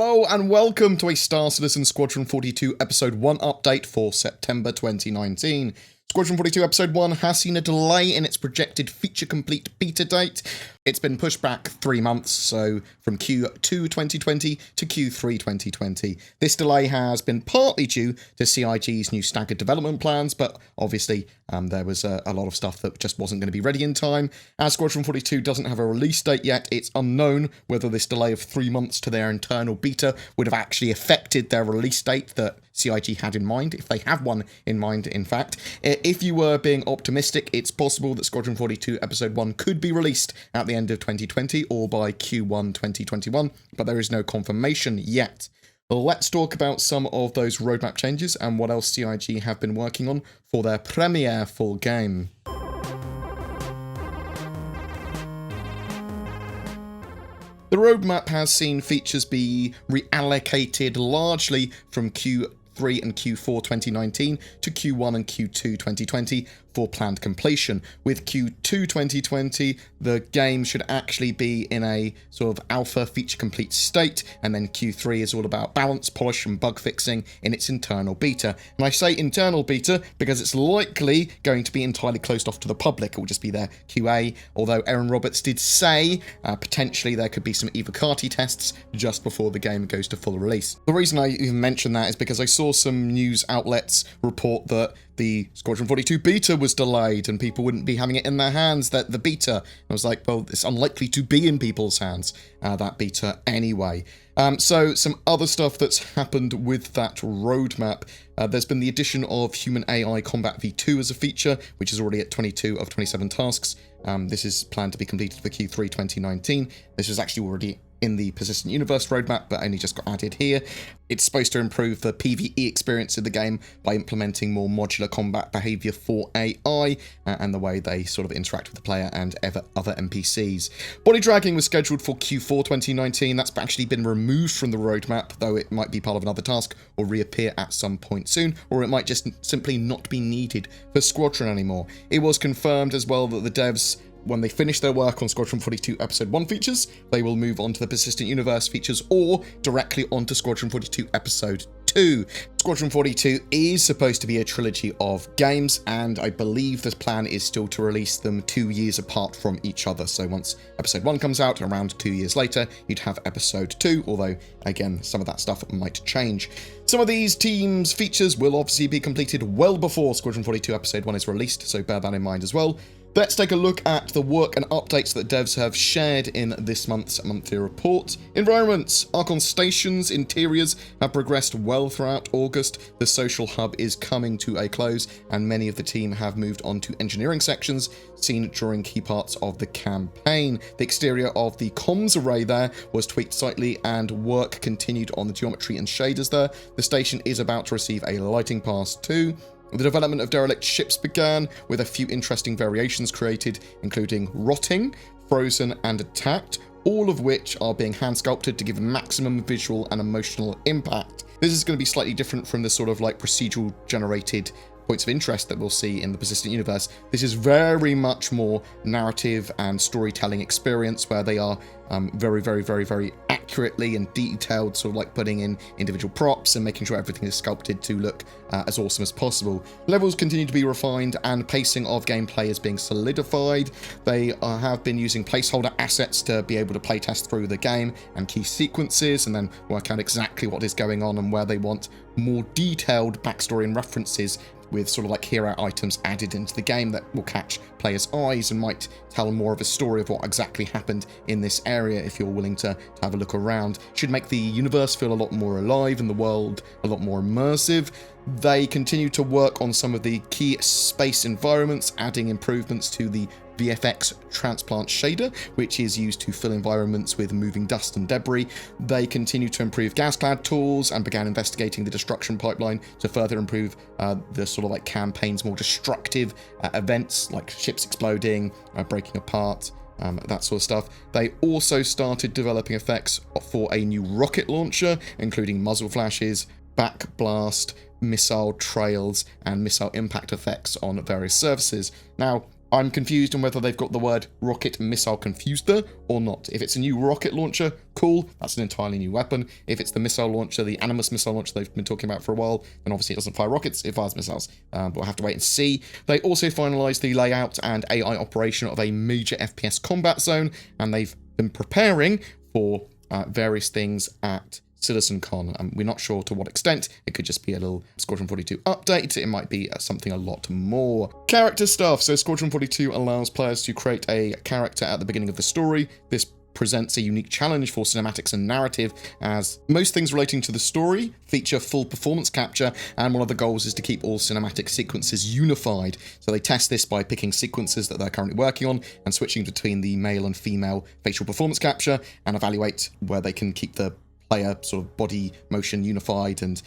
Hello and welcome to a Star Citizen Squadron 42 Episode 1 update for September 2019. Squadron 42 Episode 1 has seen a delay in its projected feature-complete beta date. It's been pushed back 3 months, so from Q2 2020 to Q3 2020. This delay has been partly due to CIG's new staggered development plans, but obviously there was a lot of stuff that just wasn't going to be ready in time. As Squadron 42 doesn't have a release date yet, it's unknown whether this delay of 3 months to their internal beta would have actually affected their release date that CIG had in mind, if they have one in mind, in fact. If you were being optimistic, it's possible that Squadron 42 Episode 1 could be released at the end of 2020 or by Q1 2021, but there is no confirmation yet. Let's talk about some of those roadmap changes and what else CIG have been working on for their premiere full game. The roadmap has seen features be reallocated largely from Q3 and Q4 2019 to Q1 and Q2 2020 for planned completion. With Q2 2020, the game should actually be in a sort of alpha feature complete state, and then Q3 is all about balance, polish and bug fixing in its internal beta. And I say internal beta because it's likely going to be entirely closed off to the public. It will just be their QA, although Aaron Roberts did say potentially there could be some Evocati tests just before the game goes to full release. The reason I even mention that is because I saw some news outlets report that the Squadron 42 beta was delayed and people wouldn't be having it in their hands, that the beta. I was like, well, it's unlikely to be in people's hands, that beta anyway. So some other stuff that's happened with that roadmap. There's been the addition of human Ai Kombat V2 as a feature, which is already at 22 of 27 tasks. This is planned to be completed for Q3 2019. This is actually already in the Persistent Universe roadmap, but only just got added here. It's supposed to improve the PvE experience of the game by implementing more modular combat behavior for AI and the way they sort of interact with the player and other NPCs. Body dragging was scheduled for Q4 2019. That's actually been removed from the roadmap, though it might be part of another task or reappear at some point soon, or it might just simply not be needed for Squadron anymore. It was confirmed as well that the devs, when they finish their work on Squadron 42 Episode 1 features, they will move on to the Persistent Universe features or directly onto Squadron 42 Episode 2. Squadron 42 is supposed to be a trilogy of games, and I believe the plan is still to release them 2 years apart from each other. So once Episode 1 comes out, around 2 years later, you'd have Episode 2, although, again, some of that stuff might change. Some of these teams' features will obviously be completed well before Squadron 42 Episode 1 is released, so bear that in mind as well. Let's take a look at the work and updates that devs have shared in this month's monthly report. Environments. Archon stations interiors have progressed well throughout August. The social hub is coming to a close, and many of the team have moved on to engineering sections seen during key parts of the campaign. The exterior of the comms array there was tweaked slightly, and work continued on the geometry and shaders there. The station is about to receive a lighting pass too. The development of derelict ships began, with a few interesting variations created, including rotting, frozen, and attacked, all of which are being hand-sculpted to give maximum visual and emotional impact. This is going to be slightly different from the sort of like procedural generated points of interest that we'll see in the Persistent Universe. This is very much more narrative and storytelling experience where they are very accurately and detailed, sort of like putting in individual props and making sure everything is sculpted to look as awesome as possible. Levels continue to be refined and pacing of gameplay is being solidified. They have been using placeholder assets to be able to playtest through the game and key sequences and then work out exactly what is going on and where they want more detailed backstory and references, with sort of like hero items added into the game that will catch players' eyes and might tell more of a story of what exactly happened in this area if you're willing to have a look around. Should make the universe feel a lot more alive and the world a lot more immersive. They continue to work on some of the key space environments, adding improvements to the VFX transplant shader, which is used to fill environments with moving dust and debris. They continue to improve gas-clad tools and began investigating the destruction pipeline to further improve the sort of like campaign's more destructive events like ships exploding, breaking apart, that sort of stuff. They also started developing effects for a new rocket launcher, including muzzle flashes, backblast, missile trails, and missile impact effects on various surfaces. Now, I'm confused on whether they've got the word rocket and missile confused there or not. If it's a new rocket launcher, cool, that's an entirely new weapon. If it's the missile launcher, the Animus missile launcher they've been talking about for a while, then obviously it doesn't fire rockets, it fires missiles. But we'll have to wait and see. They also finalised the layout and AI operation of a major FPS combat zone, and they've been preparing for various things at CitizenCon. We're not sure to what extent. It could just be a little Squadron 42 update. It might be something a lot more. Character stuff. So Squadron 42 allows players to create a character at the beginning of the story. This presents a unique challenge for cinematics and narrative, as most things relating to the story feature full performance capture, and one of the goals is to keep all cinematic sequences unified. So they test this by picking sequences that they're currently working on and switching between the male and female facial performance capture, and evaluate where they can keep the player sort of body motion unified and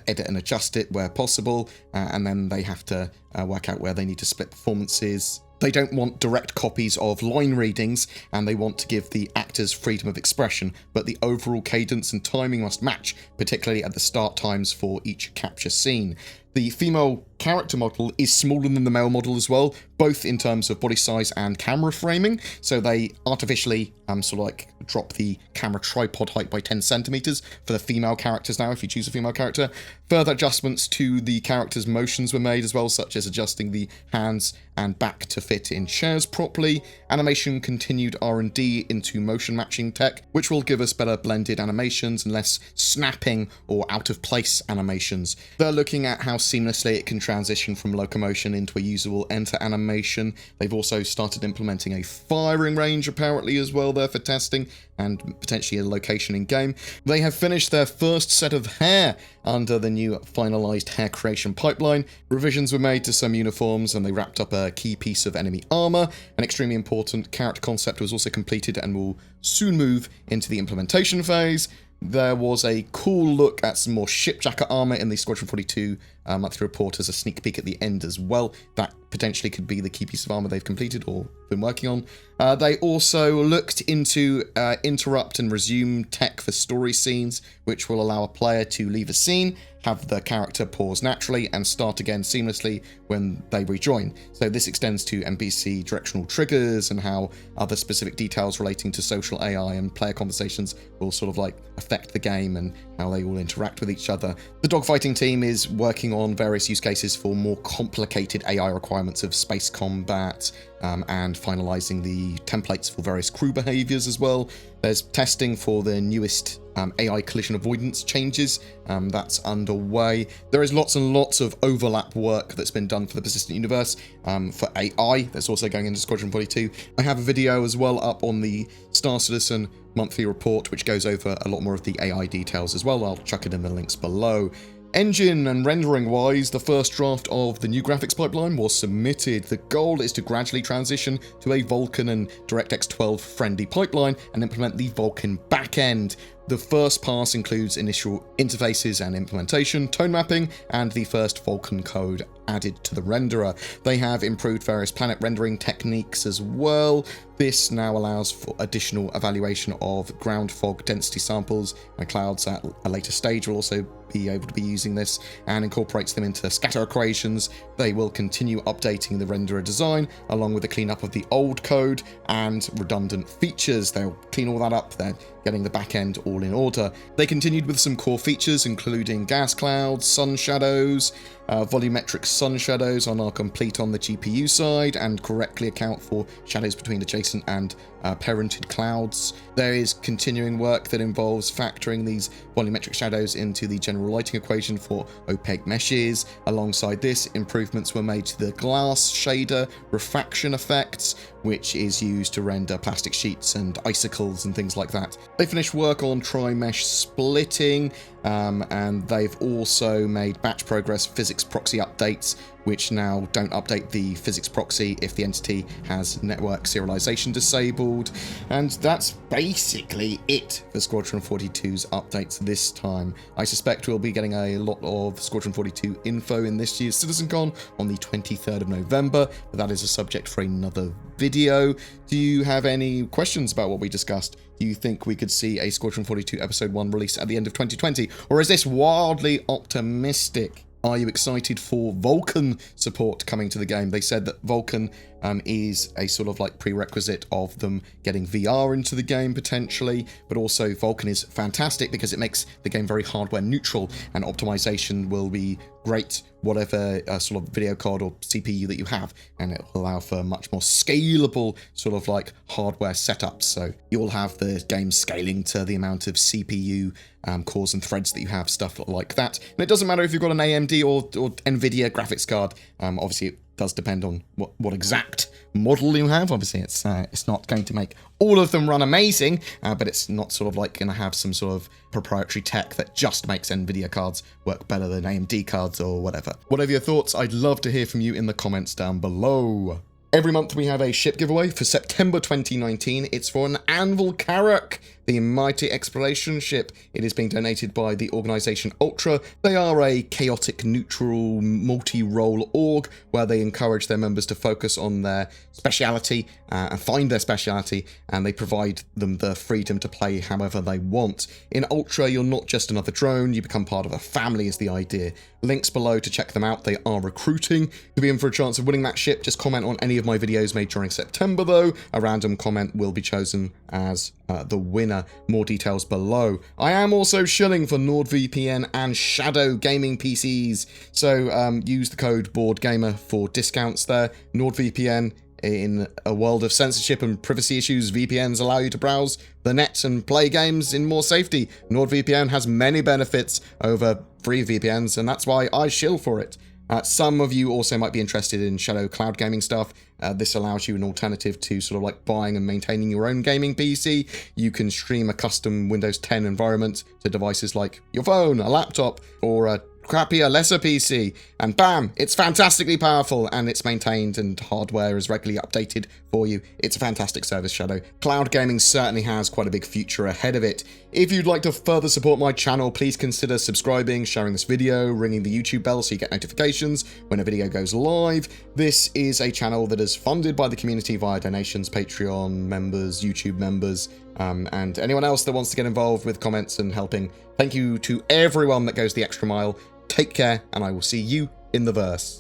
edit and adjust it where possible, and then they have to work out where they need to split performances. They don't want direct copies of line readings, and they want to give the actors freedom of expression, but the overall cadence and timing must match, particularly at the start times for each capture scene. The female character model is smaller than the male model as well, both in terms of body size and camera framing, so they artificially sort of like drop the camera tripod height by 10 centimeters for the female characters now, if you choose a female character. Further adjustments to the character's motions were made as well, such as adjusting the hands and back to fit in chairs properly. Animation continued R&D into motion matching tech, which will give us better blended animations and less snapping or out of place animations. They're looking at how seamlessly it can transition from locomotion into a usable enter animation. They've also started implementing a firing range apparently as well there for testing, and potentially a location in game. They have finished their first set of hair under the new finalized hair creation pipeline. Revisions were made to some uniforms, and they wrapped up a key piece of enemy armor. An extremely important character concept was also completed and will soon move into the implementation phase. There was a cool look at some more ship jacket armor in the Squadron 42 monthly report as a sneak peek at the end as well. That potentially could be the key piece of armor they've completed or been working on. They also looked into interrupt and resume tech for story scenes, which will allow a player to leave a scene, have the character pause naturally, and start again seamlessly when they rejoin. So this extends to NPC directional triggers and how other specific details relating to social AI and player conversations will sort of like affect the game and how they all interact with each other. The dogfighting team is working on various use cases for more complicated AI requirements of space combat, and finalizing the templates for various crew behaviors as well. There's testing for the newest AI collision avoidance changes that's underway. There is lots and lots of overlap work that's been done for the persistent universe for AI that's also going into Squadron 42. I have a video as well up on the Star Citizen monthly report which goes over a lot more of the AI details as well. I'll chuck it in the links below. Engine and rendering wise, the first draft of the new graphics pipeline was submitted. The goal is to gradually transition to a Vulkan and DirectX 12 friendly pipeline and implement the Vulkan backend. The first pass includes initial interfaces and implementation, tone mapping, and the first Vulkan code added to the renderer. They have improved various planet rendering techniques as well. This now allows for additional evaluation of ground fog density samples, and clouds at a later stage will also be able to be using this, and incorporates them into scatter equations. They will continue updating the renderer design along with the cleanup of the old code and redundant features. They'll clean all that up. They're getting the back end all in order. They continued with some core features including gas clouds, sun shadows, volumetric sun shadows are now complete on the GPU side and correctly account for shadows between adjacent and parented clouds. There is continuing work that involves factoring these volumetric shadows into the general lighting equation for opaque meshes. Alongside this, improvements were made to the glass shader refraction effects, which is used to render plastic sheets and icicles and things like that. They finished work on tri-mesh splitting, and they've also made batch progress physics proxy updates, which now don't update the physics proxy if the entity has network serialization disabled. And that's basically it for Squadron 42's updates this time. I suspect we'll be getting a lot of Squadron 42 info in this year's CitizenCon on the 23rd of November, but that is a subject for another video. Do you have any questions about what we discussed? Do you think we could see a Squadron 42 Episode 1 release at the end of 2020? Or is this wildly optimistic? Are you excited for Vulkan support coming to the game? They said that Vulkan is a sort of like prerequisite of them getting VR into the game potentially, but also Vulkan is fantastic because it makes the game very hardware neutral, and optimization will be great whatever sort of video card or CPU that you have, and it will allow for much more scalable sort of like hardware setups. So you'll have the game scaling to the amount of CPU cores and threads that you have, stuff like that. And it doesn't matter if you've got an AMD or NVIDIA graphics card. Obviously, it does depend on what exact model you have. Obviously, it's not going to make all of them run amazing, but it's not sort of like going to have some sort of proprietary tech that just makes NVIDIA cards work better than AMD cards or whatever. Whatever your thoughts, I'd love to hear from you in the comments down below. Every month we have a ship giveaway. For September 2019, it's for an Anvil Carrack, the mighty exploration ship. It is being donated by the organisation Ultra. They are a chaotic, neutral, multi-role org where they encourage their members to focus on their speciality and find their speciality, and they provide them the freedom to play however they want. In Ultra, you're not just another drone, you become part of a family is the idea. Links below to check them out. They are recruiting. To be in for a chance of winning that ship, just comment on any of my videos made during September though. A random comment will be chosen as the winner. More details below. I am also shilling for NordVPN and Shadow gaming PCs, so use the code BoredGamer for discounts there. NordVPN, in a world of censorship and privacy issues, VPNs allow you to browse the net and play games in more safety. NordVPN has many benefits over free VPNs, and that's why I shill for it. Some of you also might be interested in Shadow cloud gaming stuff. This allows you an alternative to sort of like buying and maintaining your own gaming PC. You can stream a custom Windows 10 environment to devices like your phone, a laptop, or a crappier, lesser PC, and bam, it's fantastically powerful, and it's maintained, and hardware is regularly updated for you. It's a fantastic service, Shadow. Cloud gaming certainly has quite a big future ahead of it. If you'd like to further support my channel, please consider subscribing, sharing this video, ringing the YouTube bell so you get notifications when a video goes live. This is a channel that is funded by the community via donations, Patreon members, YouTube members, and anyone else that wants to get involved with comments and helping. Thank you to everyone that goes the extra mile. Take care, and I will see you in the verse.